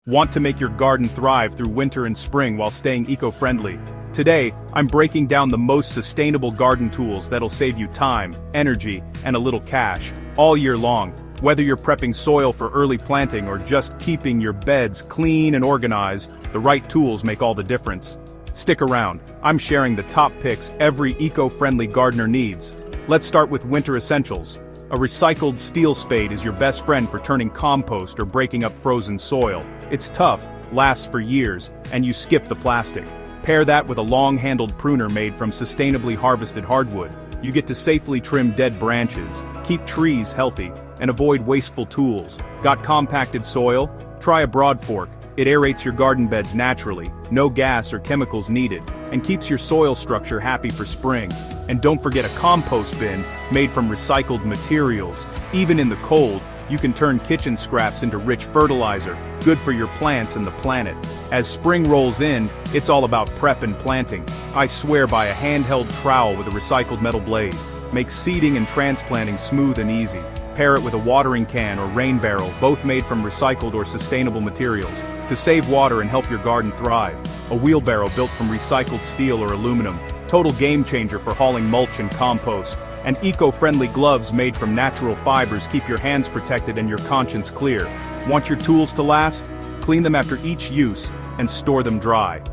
Want to make your garden thrive through winter and spring while staying eco-friendly? Today, I'm breaking down the most sustainable garden tools that'll save you time, energy, and a little cash, all year long. Whether you're prepping soil for early planting or just keeping your beds clean and organized, the right tools make all the difference. Stick around, I'm sharing the top picks every eco-friendly gardener needs. Let's start with winter essentials. A recycled steel spade is your best friend for turning compost or breaking up frozen soil. It's tough, lasts for years, and you skip the plastic. Pair that with a long-handled pruner made from sustainably harvested hardwood. You get to safely trim dead branches, keep trees healthy, and avoid wasteful tools. Got compacted soil? Try a broad fork. It aerates your garden beds naturally, no gas or chemicals needed, and keeps your soil structure happy for spring. And don't forget a compost bin made from recycled materials. Even in the cold, you can turn kitchen scraps into rich fertilizer, good for your plants and the planet. As spring rolls in, it's all about prep and planting. I swear by a handheld trowel with a recycled metal blade. Makes seeding and transplanting smooth and easy. Pair it with a watering can or rain barrel, both made from recycled or sustainable materials, to save water and help your garden thrive. A wheelbarrow built from recycled steel or aluminum, total game changer for hauling mulch and compost. And eco-friendly gloves made from natural fibers keep your hands protected and your conscience clear. Want your tools to last? Clean them after each use and store them dry.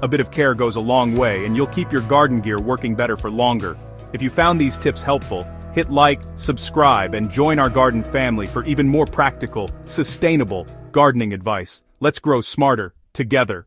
A bit of care goes a long way, and you'll keep your garden gear working better for longer. If you found these tips helpful, hit like, subscribe, and join our garden family for even more practical, sustainable gardening advice. Let's grow smarter, together.